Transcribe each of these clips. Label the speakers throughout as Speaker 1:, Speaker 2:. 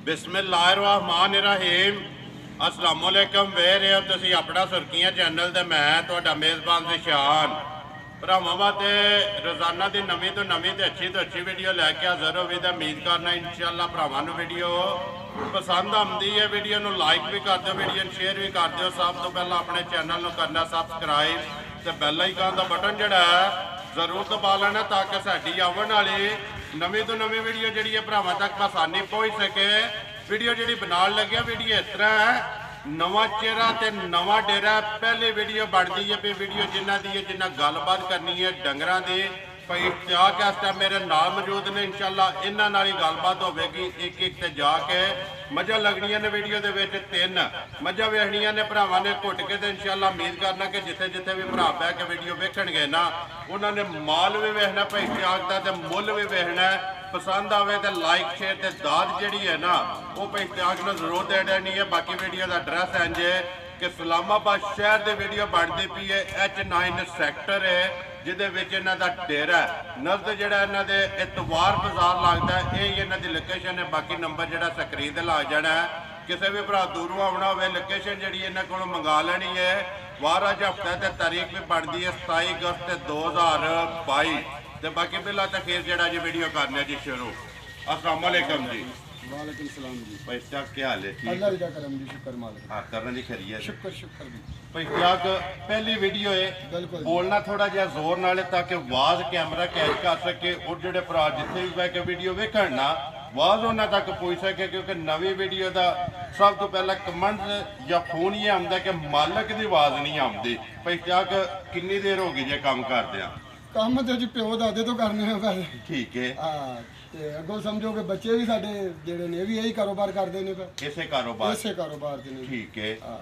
Speaker 1: बिस्मिल्लाहिर्रहमानिर्रहीम अस्सलाम वालेकुम। वे रहे हो तुसी अपना सुर्खियां चैनल ते मैं तुहाडा मेज़बान जिशान भरावां वास्ते रोज़ाना की नवीं तो अच्छी वीडियो लैके हाज़र हो भी। उम्मीद करना इंशाअल्लाह भरावां नूं वीडियो पसंद आती है। वीडियो नूं लाइक भी कर दो, वीडियो शेयर भी कर दो। सब तो पहला अपने चैनल नूं करना सबसक्राइब ते बैल आइकन का बटन जिहड़ा है जरूर दबा लेना ताकि साडी आवन वाली नवीं तो नवीं वीडियो जी भरावां तक आसानी पहुँच सके। वीडियो जी बनाने लगे वीडियो इस तरह है, नवा चेहरा तो नवा डेरा। पहली वीडियो बनती है भी वीडियो जिन्हों की जिन्हें गलबात करनी है डंगर की भाई इश्तियाक इस टाइम मेरे नाल मौजूद ने। इंशाअल्लाह इन्हों ही गलबात होगी। एक एक से जाके मझा लगनिया ने वीडियो के तीन मझा वेखनिया ने भरावां ने घुट के। तो इंशाअल्लाह उम्मीद करना कि जिथे जिथे भी भरा बह के वीडियो वेखणगे ना उन्होंने माल भी वेखना भाई इश्तियाक का तो मुल भी वेखना। पसंद आवे तो लाइक शेयर तो दाद जी है ना वो भाई इश्तियाक ने जरूर दे देनी है। बाकी वीडियो का एड्रैस है जे कि इस्लामाबाद शहर की वीडियो बनती पी है। H9 सैक्टर है जिहदे विच इन्हां दा डेरा नज़द जिहड़ा इन्हां दे इतवार बाजार लगता है। यही इन्हां दी लोकेशन है। बाकी नंबर जिहड़ा स्क्रीन ते लग जाना है। किसी भी भरा दूरों आना हो लोकेशन जी इन्हों को मंगा लेनी है। वार अज हफ्ते ते तारीख भी बनती है 27 अगस्त 2022। तो बाकी बिला तखीर जरा जी वीडियो करने जी शुरू। अस्सलाम वालेकुम जी।
Speaker 2: वालेकुम सलाम जी।
Speaker 1: भाई इश्तियाक क्या हाल है? ठीक
Speaker 2: अल्लाह दा करम जी, शुक्र मालिक।
Speaker 1: हाँ करना जी खैरियत।
Speaker 2: शुक्र शुक्र जी।
Speaker 1: भाई इश्तियाक पहली वीडियो है,
Speaker 2: बिल्कुल
Speaker 1: बोलना थोड़ा जिहा जोर नाल ताकि आवाज़ कैमरा कैच कर सके और जिहड़े भरा जिथे भी बह के वीडियो वेखण ना आवाज़ उन्होंने तक पहुँच सके। क्योंकि नवी वीडियो का सब तो पहला कमेंट या फोन ये आता कि मालक की आवाज़ नहीं आती। भाई इश्तियाक कितनी देर हो गई जे काम करदे?
Speaker 2: काम तो जी प्यो दादे तो करने हैं पहले।
Speaker 1: ठीक है।
Speaker 2: हाँ ते अगों समझो कि बच्चे भी साडे जेड़े ने भी यही कारोबार करते हैं पर
Speaker 1: इसे कारोबार
Speaker 2: च ने।
Speaker 1: ठीक है।
Speaker 2: हाँ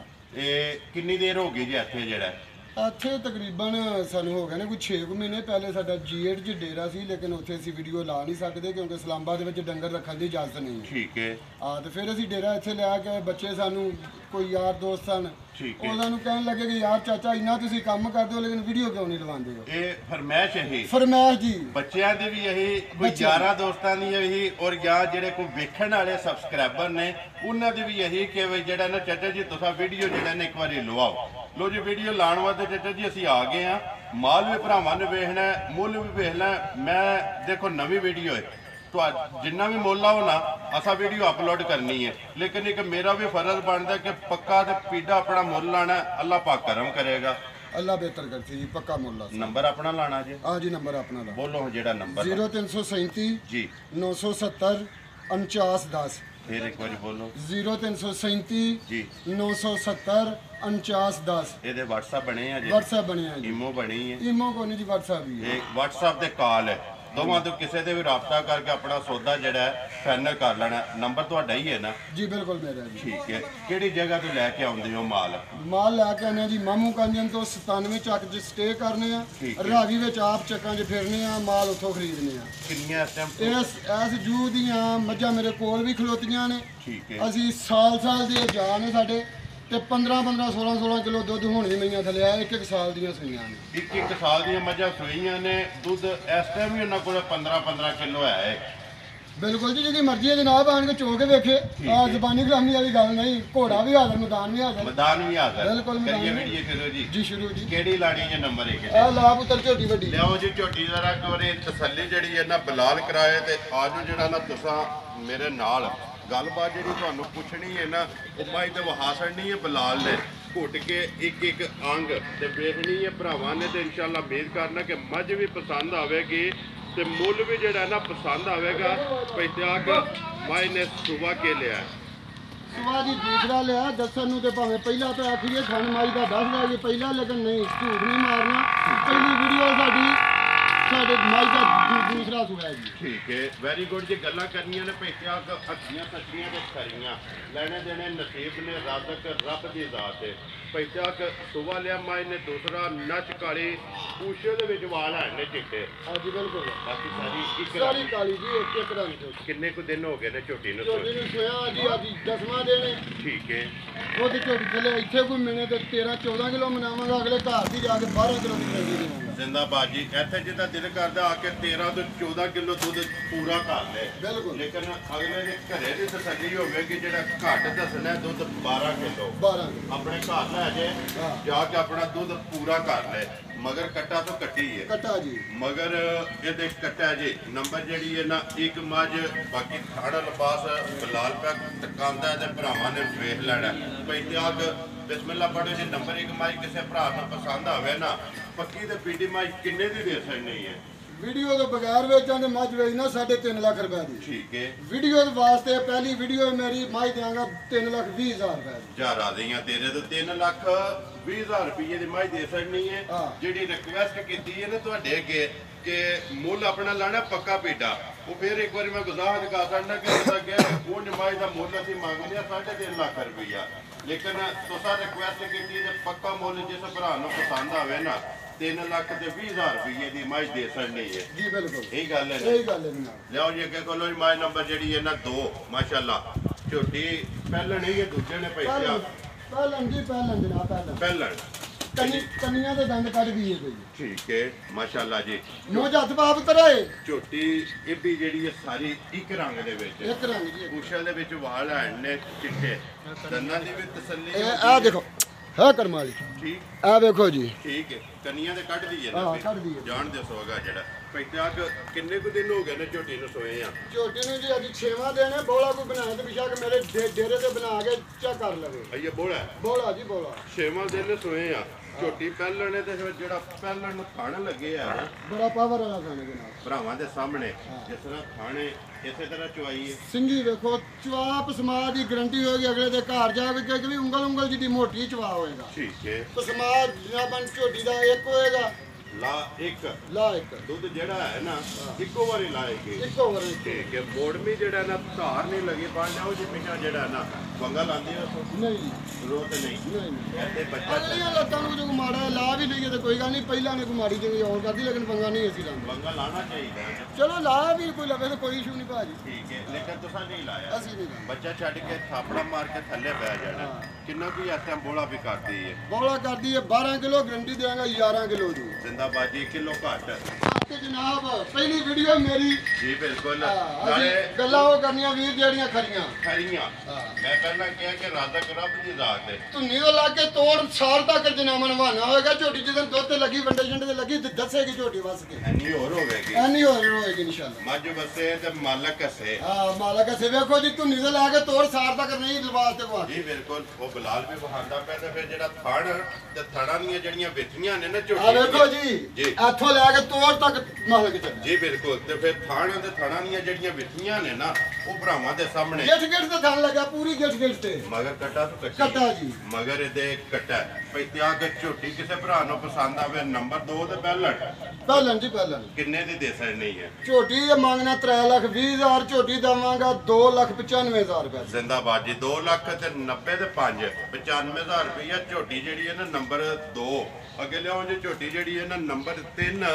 Speaker 1: कितनी देर हो गई जी इत्थे जेड़ा?
Speaker 2: ਇੱਥੇ ਤਕਰੀਬਨ ਸਾਨੂੰ ਹੋ ਗਏ ਨੇ ਕੋਈ 6 ਮਹੀਨੇ ਪਹਿਲੇ ਸਾਡਾ G8 ਚ ਡੇਰਾ ਸੀ ਲੇਕਿਨ ਉੱਥੇ ਅਸੀਂ ਵੀਡੀਓ ਲਾ ਨਹੀਂ ਸਕਦੇ ਕਿਉਂਕਿ ਇਸਲਾਮਾਬਾਦ ਦੇ ਵਿੱਚ ਡੰਗਰ ਰੱਖਣ ਦੀ ਇਜਾਜ਼ਤ ਨਹੀਂ ਹੈ।
Speaker 1: ਠੀਕ ਹੈ।
Speaker 2: ਹਾਂ ਤੇ ਫਿਰ ਅਸੀਂ ਡੇਰਾ ਇੱਥੇ ਲਿਆ ਕੇ ਬੱਚੇ ਸਾਨੂੰ ਕੋਈ ਯਾਰ ਦੋਸਤ ਸਨ ਉਹਨਾਂ ਨੂੰ ਕਹਿਣ ਲੱਗੇ ਕਿ ਯਾਰ ਚਾਚਾ ਇੰਨਾ ਤੁਸੀਂ ਕੰਮ ਕਰਦੇ ਹੋ ਲੇਕਿਨ ਵੀਡੀਓ ਕਿਉਂ ਨਹੀਂ ਲਵਾਉਂਦੇ ਹੋ?
Speaker 1: ਇਹ ਫਰਮਾਇਸ਼ ਹੈ
Speaker 2: ਫਰਮਾਇਸ਼ ਜੀ
Speaker 1: ਬੱਚਿਆਂ ਦੀ ਵੀ ਇਹੀ ਕੋਈ ਯਾਰਾਂ ਦੋਸਤਾਂ ਦੀ ਇਹੀ ਔਰ ਜਾਂ ਜਿਹੜੇ ਕੋਈ ਵੇਖਣ ਵਾਲੇ ਸਬਸਕ੍ਰਾਈਬਰ ਨੇ ਉਹਨਾਂ ਦੀ ਵੀ ਇਹੀ ਕਿ ਵੀ ਜਿਹੜਾ ਨਾ ਚਾਚਾ ਜੀ ਤੁਸੀਂ ਵੀਡੀਓ ਜਿਹੜਾ ਨੇ ਇੱਕ ਵਾਰੀ ਲਵਾਓ। लो जी वीडियो लाने वास्ते चाचा जी असी आ गए हैं। माल भी भरावां ने वेखना मुल भी वेखना। मैं देखो नवी वीडियो है तो जिन्ना भी मुल आओ ना असा वीडियो अपलोड करनी है। लेकिन एक मेरा भी फर्ज बनता है कि पक्का तो पीड़ा अपना मुल लाना। अल्लाह पाक करम करेगा,
Speaker 2: अल्लाह बेहतर करती जी। पक्का मुल
Speaker 1: नंबर अपना लाना जी।
Speaker 2: हाँ जी नंबर अपना ला
Speaker 1: बोलो जेड़ा नंबर
Speaker 2: 0337
Speaker 1: जी
Speaker 2: 970 4910।
Speaker 1: फिर एक बार बोलो
Speaker 2: 0337
Speaker 1: जी
Speaker 2: 970 4910।
Speaker 1: ये व्हाट्सएप बने हैं जी?
Speaker 2: व्हाट्सएप बने हैं जी।
Speaker 1: ईमो बनी है?
Speaker 2: ईमो को नहीं जी व्हाट्सएप भी है।
Speaker 1: व्हाट्सएप ते कॉल है दोवां तो किसी से भी रबता करके अपना सौदा जिहड़ा है फाइनल कर लेना। नंबर तुहाडा ही है ना?
Speaker 2: जी बिल्कुल मेरा जी।
Speaker 1: ठीक है। किहड़ी जगह तो लैके आउंदे हो माल?
Speaker 2: माल लैके आने जी मामू कंजन तो 97 चक च स्टे करने रावी विच आप चक्कां च फिरने माल उत्थों खरीदने।
Speaker 1: किन्नियां इस टाइम
Speaker 2: इस जू दियां मझां मेरे कोल भी खलोतियां ने।
Speaker 1: ठीक है।
Speaker 2: असी साल दे जा ने साडे ते 15 16 किलो दुध होने मईयां थले आ। एक साल दियां सुईयां ने।
Speaker 1: एक साल दियां मझां सुईयां ने। दुध इस टाइम भी उन्हां कोल 15 किलो है।
Speaker 2: बिल्कुल जी जिहदी मर्जी है जनाब आन के चो के वेखे। जबानी ग्रामी वाली गल नहीं। घोड़ा भी हाजर मैदान भी हाजर बिल्कुल जी। शुरू जी
Speaker 1: केड़ी लानी है नंबर एक
Speaker 2: ए ला पुत्र झोटी वड्डी
Speaker 1: लियाओ जी। झोटी जरा एक बारी तसल्ली जिहड़ी है ना बलाल कराए ते आजो जिहड़ा ना तुसां मेरे नाल गलबात जी पुछनी है ना माई तो वहा छड़नी है। बलाल ने घुट के एक अंग तो वेखनी है भरावां ने। तो इंशाअल्लाह उम्मीद करना कि मझ भी पसंद आएगी तो मुल भी जो ना पसंद आएगा। इश्तियाक माई ने सुबह के लिया
Speaker 2: सुबह जी दूसरा लिया दसन तो भावें पहला तो आखिए खन माई का 10 लिया जी पहला लेकिन नहीं झूठ नहीं मारना। पहली वीडियो साडी साडे माई का दूसरा सुबह जी।
Speaker 1: ठीक है वेरी गुड जी। गल्लां करनियां ने इश्तियाक हस्सियां सच्चियां ते खरियां लेने देने नसीब ने राज़क रब दी ज़ात है। इश्तियाक सुबह लिया माई ने दूसरा नच काली पूछे दे विच वाल है ने चिट्टे।
Speaker 2: हाँ जी बिल्कुल
Speaker 1: बाकी सारी
Speaker 2: काली जी एक रंग
Speaker 1: किन्ने को दिन हो गए ने झोटी नूं
Speaker 2: सोया जी आज 10वां दिन है।
Speaker 1: ठीक है।
Speaker 2: वो झोटी थले इत्थे कोई महीने ते 13-14 किलो मनावांगा अगले घर दी जाके 12 किलो की खरीदी देवांगा।
Speaker 1: जिंदाबाद जी। इत्थे जिद्दां दिल करदा आके 13 13 ਤੋਂ 14 ਕਿਲੋ ਦੁੱਧ ਪੂਰਾ ਕਰ ਲੈ
Speaker 2: ਬਿਲਕੁਲ।
Speaker 1: ਲੇਕਿਨ ਅਗਲੇ ਦੇ ਘਰੇ ਦੀ ਤਸੱਲੀ ਹੋਵੇ ਕਿ ਜਿਹੜਾ ਘੱਟ ਦੱਸਣਾ ਦੁੱਧ 12 ਕਿਲੋ
Speaker 2: 12
Speaker 1: ਆਪਣੇ ਘਰ ਲੈ ਜੇ
Speaker 2: ਹਾਂ।
Speaker 1: ਜਾ ਕੇ ਆਪਣਾ ਦੁੱਧ ਪੂਰਾ ਕਰ ਲੈ ਮਗਰ ਕੱਟਾ ਤੋਂ ਕੱਟੀ ਹੈ
Speaker 2: ਕੱਟਾ ਜੀ
Speaker 1: ਮਗਰ ਇਹਦੇ ਕੱਟਾ ਜੀ ਨੰਬਰ ਜਿਹੜੀ ਹੈ ਨਾ ਇੱਕ ਮੱਝ ਬਾਕੀ ਖਾੜਾ ਲਬਾਸ ਬਲਾਲ ਪੈ ਟਕਾਉਂਦਾ ਤੇ ਭਰਾਵਾਂ ਨੇ ਵੇਖ ਲੈਣਾ ਪੈਂਤਿਆਗ ਬਿਸਮਿਲ੍ਲਾ ਪੜੋ ਜੀ ਨੰਬਰ ਇੱਕ ਮੱਝ ਕਿਸੇ ਭਰਾ ਨੂੰ ਪਸੰਦ ਆਵੇ ਨਾ ਪੱਕੀ ਤੇ ਪੀਟੀ ਮੱਝ ਕਿੰਨੇ ਦੀ ਦੇ ਸਕਣੀ ਹੈ
Speaker 2: ਵੀਡੀਓ ਤੋਂ ਬਗੈਰ ਵੇਚਾਂ ਤੇ ਮੱਝ ਵੇਚਣਾ 3.5 ਲੱਖ ਰੁਪਏ ਦੀ
Speaker 1: ਠੀਕ ਹੈ
Speaker 2: ਵੀਡੀਓ ਦੇ ਵਾਸਤੇ ਪਹਿਲੀ ਵੀਡੀਓ ਮੇਰੀ ਮੱਝ ਦਿਆਂਗਾ 3,20,000 ਰੁਪਏ ਦੀ
Speaker 1: ਜਾ ਰਾਜ਼ੀਆਂ ਤੇਰੇ ਤੋਂ 3,20,000 ਰੁਪਏ ਦੀ ਮੱਝ ਦੇ ਸਕਣੀ ਹੈ
Speaker 2: ਹਾਂ।
Speaker 1: ਜਿਹੜੀ ਰਿਕਵੈਸਟ ਕੀਤੀ ਹੈ ਨਾ ਤੁਹਾਡੇ ਅੱਗੇ ਕਿ ਮੁੱਲ ਆਪਣਾ ਲਾਣਾ ਪੱਕਾ ਪੀਡਾ ਉਹ ਫਿਰ ਇੱਕ ਵਾਰੀ ਮੈਂ ਗੁਜ਼ਾਰ ਕਰ ਸਕਦਾ ਕਿ ਉਹਦਾ ਕਿ ਉਹ ਨਮਾਜ਼ ਦਾ ਮੁੱਲ ਅਸੀਂ ਮੰਗਦੇ ਆ 3.5 ਲੱਖ ਰੁਪਈਆ ਲੇਕਿਨ ਤੁਸੀਂ ਰਿਕਵੈਸਟ ਕੀਤੀ ਤੇ ਪੱਕਾ ਮੁੱਲ ਜਿਸ ਭਰਾ ਨੂੰ ਪਸੰਦ ਆਵੇ ਨਾ 3,20,000 ਰੁਪਏ ਦੀ ਮੱਝ ਦੇ ਸਕਣੀ ਹੈ
Speaker 2: ਜੀ ਬਿਲਕੁਲ
Speaker 1: ਇਹ ਗੱਲ ਹੈ ਨਾ
Speaker 2: ਇਹੀ ਗੱਲ ਹੈ ਜਨਾਬ
Speaker 1: ਲਿਆਓ ਜੀ ਅੱਗੇ ਕੋਲੋਂ ਮੱਝ ਨੰਬਰ ਜਿਹੜੀ ਹੈ ਨਾ 2 ਮਾਸ਼ਾਅੱਲਾ ਝੋਟੀ ਪਹਿਲਾਂ ਨਹੀਂ ਇਹ ਦੂਜੇ ਨੇ ਪੈਸੇ ਆ
Speaker 2: ਪਹਿਲਣ ਜੀ ਪਹਿਲਣ ਜਨਾਬ ਪਹਿਲਣ
Speaker 1: ਪਹਿਲਾਂ
Speaker 2: ਕੰਨੀਆਂ ਦੇ ਦੰਦ ਕੱਢ ਗਈ ਹੈ ਕੋਈ
Speaker 1: ਠੀਕ ਹੈ ਮਾਸ਼ਾਅੱਲਾ ਜੀ
Speaker 2: ਮੂੰਹ ਹੱਥ ਬਾਪ ਤਰਾਏ
Speaker 1: ਝੋਟੀ ਇਹ ਵੀ ਜਿਹੜੀ ਹੈ ਸਾਰੀ ਇੱਕ ਰੰਗ ਦੇ ਵਿੱਚ
Speaker 2: ਇੱਕ ਰੰਗ ਜੀ
Speaker 1: ਕੁਸ਼ਲ ਦੇ ਵਿੱਚ ਵਾਲ ਹਨ ਨੇ ਚਿੱਟੇ ਦੰਦਾਂ ਦੀ ਵੀ ਤਸੱਲੀ
Speaker 2: ਇਹ ਆ ਦੇਖੋ ਹੈ ਕਰਮਾਲੀ
Speaker 1: ਠੀਕ
Speaker 2: ਆ ਵੇਖੋ ਜੀ
Speaker 1: ਠੀਕ ਹੈ ਕੰਨੀਆਂ ਤੇ ਕੱਢ ਦਈਏ
Speaker 2: ਹਾਂ,
Speaker 1: ਫਿਰ।
Speaker 2: ਕੱਢ ਦਈਏ।
Speaker 1: ਜਾਣ ਦੇ ਸੋਗਾ ਜਿਹੜਾ ਪੈਂਤਿਆਗ ਕਿੰਨੇ ਕੁ ਦਿਨ ਹੋ ਗਏ ਨੇ ਝੋਟੀ ਨੂੰ ਸੋਏ ਆ
Speaker 2: ਝੋਟੀ ਨੂੰ ਜੀ ਅੱਜ 6ਵਾਂ ਦਿਨ ਹੈ ਬੋਲਾ ਕੋਈ ਬਣਾਇਆ ਤੇ ਬਿਸ਼ੱਕ ਮੇਰੇ ਡੇਰੇ ਤੇ ਬਣਾ ਕੇ ਚੈੱਕ ਕਰ ਲਵੇ
Speaker 1: ਅਈਏ ਬੋਲਾ
Speaker 2: ਬੋਲਾ ਜੀ ਬੋਲਾ
Speaker 1: 6ਵਾਂ ਦਿਨ ਸੋਏ ਆ ਝੋਟੀ ਪਹਿਲਣ ਨੇ ਤੇ ਫਿਰ ਜਿਹੜਾ ਪਹਿਲਣ ਨੂੰ ਖਾਣ ਲੱਗੇ ਆ
Speaker 2: ਬੜਾ ਪਾਵਰ ਵਾਲਾ ਖਾਣੇ ਜਨਾਬ
Speaker 1: ਭਰਾਵਾਂ ਦੇ ਸਾਹਮਣੇ ਜਿਸ ਤਰ੍ਹਾਂ ਖਾਣੇ ਇਸੇ ਤਰ੍ਹਾਂ ਚੁਆਈ ਹੈ
Speaker 2: ਸਿੰਘੀ ਵੇਖੋ ਚਵਾਪ ਸਮਾਜ ਦੀ ਗਰੰਟੀ ਹੋਏਗੀ ਅਗਲੇ ਦੇ ਘਰ ਜਾ ਕੇ ਕਿ ਵੀ ਉਂਗਲ ਜਿੱਡੀ ਮੋਟੀ ਚਵਾ ਹੋਏਗਾ
Speaker 1: ਠੀਕ ਹੈ
Speaker 2: ਤੇ ਸਮਾਜ ਜਨਾਬਨ ਝੋਟੀ ਦਾ ਇੱਕ ਹੋਏਗਾ
Speaker 1: ਲਾ ਇੱਕ
Speaker 2: ਲਾ ਇੱਕ
Speaker 1: ਦੁੱਧ ਜਿਹੜਾ ਹੈ ਨਾ ਇੱਕੋ ਵਾਰੀ ਲਾਏਗੀ
Speaker 2: ਇੱਕੋ ਵਾਰ
Speaker 1: ਠੀਕ ਹੈ ਮੋੜਮੀ ਜਿਹੜਾ ਨਾ ਧਾਰ ਨਹੀਂ ਲੱਗੀ ਪਾਣਾ ਉਹ ਜਿਹਾ ਜਿਹੜਾ ਨਾ ਵੰਗਾ ਲਾਉਂਦੇ ਆ
Speaker 2: ਨਹੀਂ ਜੀ
Speaker 1: ਰੋਤ ਨਹੀਂ
Speaker 2: ਨਹੀਂ
Speaker 1: ਇੱਥੇ ਬੱਚਾ
Speaker 2: ਅਗਲੀਆਂ ਲੋਕਾਂ ਨੂੰ ਜੋ ਮਾੜਾ ਲਾ ਵੀ ਲਈਏ ਤੇ ਕੋਈ ਗੱਲ ਨਹੀਂ ਪਹਿਲਾਂ ਨੇ ਕੋਈ ਮਾੜੀ ਜਿੰਗੀ ਹੋਰ ਕਰਦੀ ਲੇਕਿਨ ਪੰਗਾ ਨਹੀਂ ਅਸੀਂ ਲਾਉਂਦੇ
Speaker 1: ਵੰਗਾ ਲਾਣਾ ਚਾਹੀਦਾ ਹੈ।
Speaker 2: ਚਲੋ ਲਾ ਵੀ ਕੋਈ ਲਵੇ ਤਾਂ ਕੋਈ ਇਸ਼ੂ ਨਹੀਂ ਭਾਜੀ
Speaker 1: ਠੀਕ ਹੈ ਲੇਕਿਨ ਤੁਸੀਂ ਨਹੀਂ ਲਾਇਆ
Speaker 2: ਅਸੀਂ ਨਹੀਂ ਲਾਉਂਦੇ
Speaker 1: ਬੱਚਾ ਛੱਡ ਕੇ ਥਾਪੜਾ ਮਾਰ ਕੇ ਥੱਲੇ ਬਹਿ ਜਾਣਾ ਕਿੰਨਾ ਕੀ ਇਸ ਟਾਈਮ ਬੋਲਾ ਵੀ ਕਰਦੀ ਹੈ
Speaker 2: ਬੋਲਾ ਕਰਦੀ ਹੈ 12 ਕਿਲੋ ਗਰੰਟੀ ਦੇਵਾਂਗਾ 11 ਕਿਲੋ ਦੀ
Speaker 1: ਜ਼ਿੰਦਾਬਾਦੀ 1 ਕਿਲੋ ਘੱਟ
Speaker 2: ਤੇ ਜਨਾਬ ਪਹਿਲੀ ਵੀਡੀਓ ਮੇਰੀ
Speaker 1: ਜੀ ਬਿਲਕੁਲ
Speaker 2: ਅਸੀਂ
Speaker 1: ਨਾਲੇ
Speaker 2: ਗੱਲਾਂ ਉਹ ਕਰਨੀਆਂ ਵੀਰ ਜਿਹੜੀਆਂ ਖਰੀਆਂ
Speaker 1: ਖਰੀਆਂ
Speaker 2: ਹਾਂ।
Speaker 1: ਮੈਂ ਪਹਿਲਾਂ ਕਿਹਾ ਕਿ ਰਾਜ਼ਕ ਰੱਬ ਦੀ ਜ਼ਾਤ ਹੈ
Speaker 2: ਧੁੰਨੀ ਤੋਂ ਲਾ ਕੇ ਤੋੜ ਸਾਲ ਤੱਕ ਜਨਾਮਾ ਨਵਾਣਾ ਹੋਏਗਾ ਝੋਟੀ ਜਦੋਂ ਦੁੱਧ ਤੇ ਲੱਗੀ ਵੰਡੇ ਜੰਡੇ ਤੇ ਲੱਗੀ ਤੇ ਦੱਸੇਗੀ ਝੋਟੀ ਵਸ ਕੇ
Speaker 1: ਐਨੀ ਹੋਰ ਹੋਵੇਗੀ
Speaker 2: ਐਨੀ ਹੋਰ ਹੋਏਗੀ ਇਨਸ਼ਾਅੱਲਾ
Speaker 1: ਮੱਝ ਵਸੇ ਤੇ ਮਾਲਕ ਹਸੇ
Speaker 2: ਹਾਂ ਮਾਲਕ ਸੇ ਵੇਖੋ ਜੀ ਧੁੰਨੀ ਤੋਂ ਲਾ ਕੇ ਤੋੜ ਸਾਲ ਤੱਕ ਨਹੀਂ ਲਿਬਾਸ ਤੇ ਪਵਾ
Speaker 1: ਜੀ ਬਿਲਕੁਲ ਉਹ ਬਲਾਲ ਵੀ ਵਹਾਂਦਾ ਪਿਆ ਤੇ ਫਿਰ ਜਿਹੜਾ ਥਣ ਤੇ ਥੜਾਂ ਦੀਆਂ ਜਿਹੜੀਆਂ ਵਿੱਥੀਆਂ ਨੇ ਨਾ
Speaker 2: ਆ
Speaker 1: ਝੋਟੀ
Speaker 2: ਵੇਖੋ ਜੀ
Speaker 1: ਜੀ
Speaker 2: ਇੱਥੋਂ ਲੈ ਕੇ ਤੋੜ ਤੱਕ ਮਾਲਕ ਚੱਲ
Speaker 1: ਜੀ ਬਿਲਕੁਲ ਤੇ ਫਿਰ ਥਣ ਤੇ ਥੜਾਂ ਦੀਆਂ ਜਿਹੜੀਆਂ ਵਿੱਥੀਆਂ ਨੇ ਨਾ ਉਹ ਭਰਾਵਾਂ ਦੇ ਸਾਹਮਣੇ
Speaker 2: ਗਿੱਠ ਗਿੱਠ ਤੇ ਥਣ ਲੱਗਾ ਪੂਰੀ ਗਿੱਠ ਗਿੱਠ ਤੇ
Speaker 1: ਮਗਰ ਕੱਟਾ ਤੋਂ ਕੱਟੀ
Speaker 2: ਕੱਟਾ ਜੀ
Speaker 1: ਮਗਰ ਇਹਦੇ ਕੱਟਾ ਪੈਤਿਆਗ ਝੋਟੀ ਕਿਸੇ ਭਰਾ ਨੂੰ ਪਸੰਦ ਆਵੇ ਨੰਬਰ 2 ਤੇ ਪਹਿਲਣ
Speaker 2: ਪਹਿਲਣ ਜੀ ਪਹਿਲਣ
Speaker 1: ਕਿੰਨੇ ਦੀ ਦੇ ਸਕਣੀ ਹੈ
Speaker 2: ਝੋਟੀ ਇਹ ਮੰਗਣਾ 3,20,000 ਝੋਟੀ ਦਵਾਂਗਾ 2,95,000 ਰੁਪਏ
Speaker 1: ਜ਼ਿੰਦਾਬਾਦ ਜੀ 2 ਲੱਖ ਤੇ 90 ਤੇ 5 95,000 ਰੁਪਈਆ ਝੋਟੀ ਜਿਹੜੀ ਹੈ ਨਾ ਨੰਬਰ 2 ਅੱਗੇ ਲਿਆਓ ਜੀ ਝੋਟੀ ਜਿਹੜੀ ਹੈ ਨਾ ਨੰਬਰ 3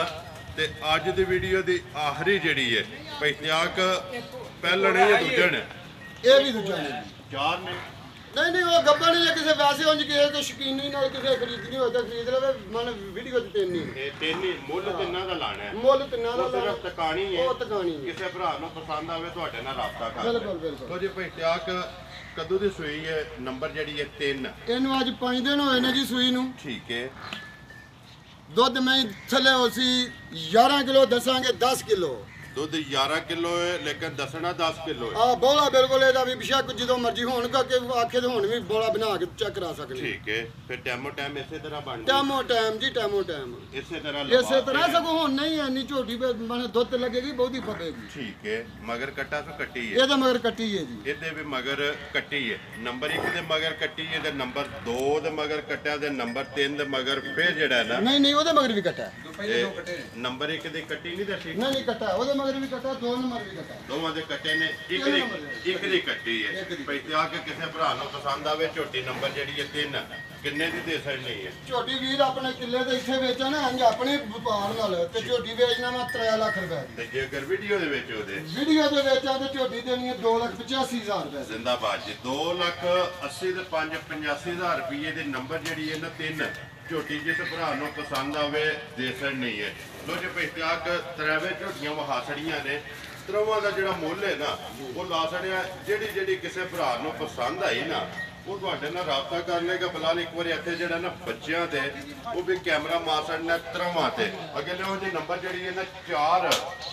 Speaker 1: ਤੇ ਅੱਜ ਦੀ ਵੀਡੀਓ ਦੀ ਆਖਰੀ ਜਿਹੜੀ ਹੈ ਪੈਤਿਆਗ ਪਹਿਲਣ ਜਾਂ ਦੂਜਣ
Speaker 2: ਇਹ ਵੀ ਦੂਜਾ ਨਹੀਂ ਜੀ।
Speaker 1: ਚਾਰ ਨੇ
Speaker 2: ਨਹੀਂ ਉਹ ਗੱਬਾ ਨਹੀਂ ਜੇ ਕਿਸੇ ਵੈਸੇ ਉਂਝ ਕਿਸੇ ਕੋਈ ਸ਼ਕੀਨੀ ਨਾਲ ਕਿਸੇ ਖਰੀਦਣੀ ਹੋਵੇ ਤਾਂ ਖਰੀਦ ਲਵੇ ਮਨ ਵੀਡੀਓ ਚ ਤਿੰਨ ਹੀ
Speaker 1: ਇਹ ਤਿੰਨ ਹੀ ਮੁੱਲ ਤਿੰਨਾਂ ਦਾ ਲਾਣਾ ਹੈ
Speaker 2: ਮੁੱਲ ਤਿੰਨਾਂ ਦਾ
Speaker 1: ਉਹ ਸਿਰਫ ਟਿਕਾਣੀ ਹੈ
Speaker 2: ਉਹ ਟਿਕਾਣੀ ਹੈ।
Speaker 1: ਕਿਸੇ ਭਰਾ ਨੂੰ ਪਸੰਦ ਆਵੇ ਤੁਹਾਡੇ ਨਾਲ ਰਾਬਤਾ ਕਰ ਲੈ
Speaker 2: ਬਿਲਕੁਲ ਬਿਲਕੁਲ
Speaker 1: ਤੋ ਜੀ ਪੈਤਿਆਗ ਕਦੋਂ ਦੀ ਸੂਈ ਹੈ ਨੰਬਰ ਜਿਹੜੀ ਹੈ 3
Speaker 2: ਇਹਨੂੰ ਅੱਜ 5 ਦਿਨ ਹੋਏ ਨੇ ਜੀ ਸੂਈ ਨੂੰ
Speaker 1: ਠੀਕ ਹੈ
Speaker 2: ਦੁੱਧ ਮੈਂ ਥੱਲੇ ਹੋਸੀ 11 ਕਿਲੋ ਦੱਸਾਂਗੇ 10 ਕਿਲੋ
Speaker 1: ਦੁੱਧ 11 ਕਿਲੋ ਹੈ ਲੇਕਿਨ ਦੱਸਣਾ 10 ਕਿਲੋ ਹੈ
Speaker 2: ਆ ਬੋਲਾ ਬਿਲਕੁਲ ਇਹਦਾ ਵੀ ਬਿਸ਼ੱਕ ਜਦੋਂ ਮਰਜ਼ੀ ਹੋਣ ਕਿ ਆਖੇ ਤੇ ਹੁਣ ਵੀ ਬੋਲਾ ਬਣਾ ਕੇ ਚੈੱਕ ਕਰਾ ਸਕਦੇ
Speaker 1: ਠੀਕ ਹੈ ਫਿਰ ਟੈਮੋ ਟਾਈਮ ਇਸੇ ਤਰ੍ਹਾਂ ਬਣ
Speaker 2: ਟਾਈਮੋ ਟਾਈਮ ਜੀ ਟਾਈਮੋ ਟਾਈਮ
Speaker 1: ਇਸੇ ਤਰ੍ਹਾਂ
Speaker 2: ਇਸੇ ਤਰ੍ਹਾਂ ਸਗੋਂ ਹੁਣ ਨਹੀਂ ਐਨੀ ਝੋਟੀ ਮਨ ਦੁੱਧ ਤੇ ਲੱਗੇਗੀ ਬਹੁਤੀ ਫੱਬੇਗੀ
Speaker 1: ਠੀਕ ਹੈ ਮਗਰ ਕੱਟਾ ਤੋਂ ਕੱਟੀ ਹੈ
Speaker 2: ਇਹਦੇ ਮਗਰ ਕੱਟੀ ਹੈ ਜੀ
Speaker 1: ਇਹਦੇ ਵੀ ਮਗਰ ਕੱਟੀ ਹੈ ਨੰਬਰ 1 ਦੇ ਮਗਰ ਕੱਟੀ ਹੈ ਤੇ ਨੰਬਰ 2 ਦੇ ਮਗਰ ਕੱਟਿਆ ਤੇ ਨੰਬਰ 3 ਦੇ ਮਗਰ ਫਿਰ ਜਿਹੜਾ ਹੈ ਨਾ
Speaker 2: ਨਹੀਂ ਉਹਦੇ ਮਗਰ ਵੀ ਕੱਟਾ
Speaker 1: ਨੰਬਰ 1 ਦੀ ਕੱਟੀ ਨਹੀਂ ਦੱਸੀ
Speaker 2: ਨਹੀਂ ਕੱਟਾ ਉਹਦੇ ਮਗਰ ਵੀ ਕੱਟਾ ਦੋ ਨੰਬਰ ਵੀ ਕੱਟਾ
Speaker 1: ਦੋਵਾਂ ਦੇ ਕੱਟੇ ਨੇ ਇੱਕ ਦੀ ਕੱਟੀ ਹੈ ਪੈਸੇ ਆ ਕੇ ਕਿਸੇ ਭਰਾ ਨੂੰ ਪਸੰਦ ਆਵੇ ਝੋਟੀ ਨੰਬਰ ਜਿਹੜੀ ਹੈ 3 ਕਿੰਨੇ ਦੀ ਦੇ ਸਕਣੀ ਹੈ
Speaker 2: ਝੋਟੀ ਵੀਰ ਆਪਣੇ ਕਿੱਲੇ ਤੇ ਇੱਥੇ ਵੇਚਾ ਨਾ ਇੰਜ ਆਪਣੇ ਵਪਾਰ ਨਾਲ ਤੇ ਝੋਟੀ ਵੇਚਣਾ ਮੈਂ 3 ਲੱਖ ਰੁਪਏ ਦੀ
Speaker 1: ਤੇ ਜੇਕਰ ਵੀਡੀਓ ਦੇ ਵਿੱਚ ਉਹਦੇ
Speaker 2: ਵੀਡੀਓ ਦੇ ਵੇਚਾਂ ਤੇ ਝੋਟੀ ਦੇਣੀ ਹੈ 2,85,000 ਰੁਪਏ ਦੀ।
Speaker 1: ਜ਼ਿੰਦਾਬਾਦ ਜੀ 2 ਲੱਖ 80 ਤੇ 5 85,000 ਰੁਪਏ ਦੇ ਨੰਬਰ ਜਿਹੜੀ ਹੈ ਨਾ 3 ਝੋਟੀ ਜਿਸ ਭਰਾ ਨੂੰ ਪਸੰਦ ਆਵੇ ਦੇਸਣ ਨਹੀਂ ਹੈ। ਲੋ ਜੇ ਪਹਿਤਿਆਕ ਤਰੇਵੇ ਝੋਟੀਆਂ ਵਹਾਸੜੀਆਂ ਨੇ, ਤਰਵਾਂ ਦਾ ਜਿਹੜਾ ਮੁੱਲ ਹੈ ਨਾ ਉਹ ਲਾ ਛੜਿਆ। ਜਿਹੜੀ ਕਿਸੇ ਭਰਾ ਨੂੰ ਪਸੰਦ ਆਈ ਨਾ ਉਹ ਤੁਹਾਡੇ ਨਾਲ ਰਾਬਤਾ ਕਰ ਲੇਗਾ। ਬਲਾਲ ਇੱਕ ਵਾਰੀ ਇੱਥੇ ਜਿਹੜਾ ਨਾ ਬੱਚਿਆਂ ਦੇ ਉਹ ਵੀ ਕੈਮਰਾ ਮਾਰ ਛੜਨਾ ਤਰਵਾਂ ਤੇ ਅੱਗੇ ਲਿਓ ਜੀ ਨੰਬਰ ਜਿਹੜੀ ਹੈ ਨਾ 4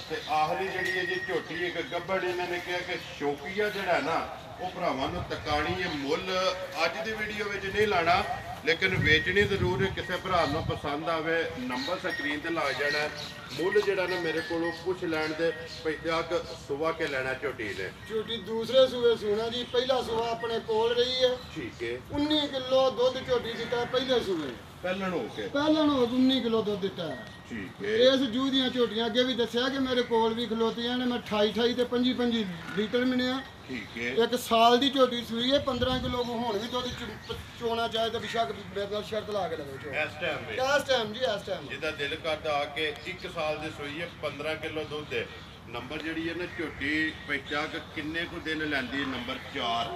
Speaker 1: ਤੇ ਆਖਰੀ ਜਿਹੜੀ ਹੈ ਜੀ ਝੋਟੀ ਇੱਕ ਗੱਬੜ। ਇਹਨਾਂ ਨੇ ਕਿਹਾ ਕਿ ਸ਼ੌਕੀਆ ਜਿਹੜਾ ਨਾ ਉਹ ਭਰਾਵਾਂ ਨੂੰ ਤਕਾਣੀ ਹੈ। ਮੁੱਲ ਅੱਜ ਦੀ ਵੀਡੀਓ ਵਿੱਚ ਨਹੀਂ ਲਾਣਾ, ਲੇਕਿਨ ਵੇਚਣੀ ਜ਼ਰੂਰ ਹੈ। ਕਿਸੇ ਭਰਾ ਨੂੰ ਪਸੰਦ ਆਵੇ ਨੰਬਰ ਸਕਰੀਨ ਤੇ ਲਾ ਜਾਣਾ। ਮੁੱਲ ਜਿਹੜਾ ਨਾ ਮੇਰੇ ਕੋਲੋਂ ਪੁੱਛ ਲੈਣ ਦੇ ਪਹਿਤਿਆਕ ਸੁਵਾ ਕੇ ਲੈਣਾ ਝੋਟੀ ਨੇ।
Speaker 2: ਝੋਟੀ ਦੂਸਰੇ ਸੂਏ ਸੂਣਾ ਜੀ, ਪਹਿਲਾ ਸੂਆ ਆਪਣੇ ਕੋਲ ਰਹੀ ਹੈ।
Speaker 1: ਠੀਕ ਹੈ,
Speaker 2: 19 ਕਿਲੋ ਦੁੱਧ ਝੋਟੀ ਦਿੱਤਾ ਪਹਿਲੇ ਸੂਏ,
Speaker 1: ਪਹਿਲਣ ਹੋ ਕੇ।
Speaker 2: ਪਹਿਲਾਂ ਨੂੰ 19 ਕਿਲੋ ਦੁੱਧ ਦਿੱਤਾ ਹੈ।
Speaker 1: ਠੀਕ ਹੈ,
Speaker 2: ਇਸ ਜੂਹ ਦੀਆਂ ਝੋਟੀਆਂ ਅੱਗੇ ਵੀ ਦੱਸਿਆ ਕਿ ਮੇਰੇ ਕੋਲ ਵੀ ਖਲੋਤੀਆਂ ਨੇ। ਮੈਂ 28 ਤੇ 25 ਲੀਟਰ ਮਿਲਿਆ।
Speaker 1: ਠੀਕ ਹੈ,
Speaker 2: ਇੱਕ ਸਾਲ ਦੀ ਝੋਟੀ ਸੂਈ ਹੈ, 15 ਕਿਲੋ ਹੁਣ ਵੀ ਦੁੱਧ ਚੋਣਾ ਚਾਹੇ ਤਾਂ ਬਿਸ਼ੱਕ ਮੇਰੇ ਨਾਲ ਸ਼ਰਤ ਲਾ ਕੇ ਲਵੇ ਚੋ
Speaker 1: ਇਸ ਟਾਈਮ ਵਿੱਚ
Speaker 2: ਇਸ ਟਾਈਮ ਜੀ, ਇਸ ਟਾਈਮ
Speaker 1: ਜਿਹਦਾ ਦਿਲ ਕਰਦਾ ਆ ਕੇ 1 ਸਾਲ ਦੀ ਸੂਈ ਹੈ, 15 ਕਿਲੋ ਦੁੱਧ ਹੈ। ਨੰਬਰ ਜਿਹੜੀ ਹੈ ਨਾ ਝੋਟੀ ਪਹਿਤਿਆਕ ਕਿੰਨੇ ਕੁ ਦਿਨ ਲੈਂਦੀ ਹੈ? ਨੰਬਰ 4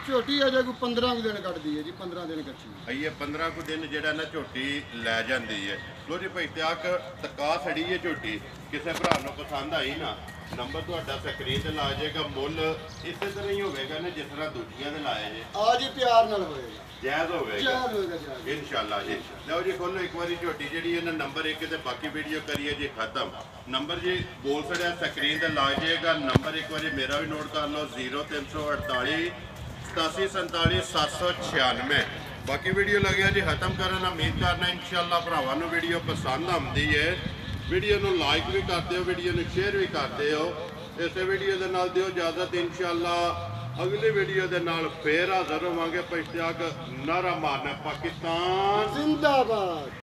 Speaker 2: ਝੋਟੀ ਅਜੇ ਕੋਈ 15 ਦਿਨ ਕੱਢਦੀ ਹੈ ਜੀ, 15 ਦਿਨ ਕੱਚੀ।
Speaker 1: ਆਈਏ 15 ਕੁ ਦਿਨ ਜਿਹੜਾ ਨਾ ਝੋਟੀ ਲੈ ਜਾਂਦੀ ਹੈ। ਲੋ ਜੀ ਪਹਿਤਿਆਕ ਤਕਾ ਛੜੀ ਹੈ ਝੋਟੀ। ਕਿਸੇ ਭਰਾ ਨੂੰ ਪਸੰਦ ਆਈ ਨਾ ਨੰਬਰ ਤੁਹਾਡਾ ਸਕਰੀਨ ਤੇ ਲਾ ਜਾਏਗਾ। ਮੁੱਲ ਇਸੇ ਤਰ੍ਹਾਂ ਹੀ ਹੋਵੇਗਾ ਨਾ ਜਿਸ ਤਰ੍ਹਾਂ ਦੂਜੀਆਂ ਦੇ ਲਾਏ ਜੇ।
Speaker 2: ਆ ਜੀ ਪਿਆਰ ਨਾਲ ਹੋਏਗਾ,
Speaker 1: ਜਾਇਜ਼ ਹੋਵੇਗਾ
Speaker 2: ਜਾਇਜ਼ ਹੋਏਗਾ, ਜਾਇਜ਼।
Speaker 1: ਇਨਸ਼ਾਅੱਲਾ ਜੀ। ਲਓ ਜੀ ਖੋਲੋ ਇੱਕ ਵਾਰੀ ਝੋਟੀ ਜਿਹੜੀ ਹੈ ਨਾ ਨੰਬਰ 1 ਤੇ ਬਾਕੀ ਵੀਡੀਓ ਕਰੀਏ ਜੀ ਖਤਮ। ਨੰਬਰ ਜੀ ਬੋਲ ਛੜਿਆ ਸਕਰੀਨ ਤੇ ਲਾ ਜਾਏਗਾ। ਨੰਬਰ ਇੱਕ ਵਾਰੀ ਮੇਰਾ ਵੀ ਨੋਟ ਕਰ ਲਓ 0348 8747 796। ਬਾਕੀ ਵੀਡੀਓ ਲੱਗਿਆ ਜੀ ਖਤਮ ਕਰਨ। ਉਮੀਦ ਕਰਨਾ ਇਨਸ਼ਾਅੱਲਾ ਭਰਾਵਾਂ ਨੂੰ ਵੀਡੀਓ ਪਸੰਦ ਆਉਂਦੀ ਹੈ। ਵੀਡੀਓ ਨੂੰ ਲਾਈਕ ਵੀ ਕਰਦੇ ਹੋ, ਵੀਡੀਓ ਨੂੰ ਸ਼ੇਅਰ ਵੀ ਕਰਦੇ ਹੋ। ਇਸੇ ਵੀਡੀਓ ਦੇ ਨਾਲ ਦਿਓ ਇਜਾਜ਼ਤ। ਇਨਸ਼ਾਅੱਲਾ ਅਗਲੀ ਵੀਡੀਓ ਦੇ ਨਾਲ ਫੇਰ ਹਾਜ਼ਰ ਹੋਵਾਂਗੇ। ਪਹਿਤਿਆਕ ਨਾਰਾ ਮਾਰਨਾ ਪਾਕਿਸਤਾਨ
Speaker 2: ਜ਼ਿੰਦਾਬਾਦ।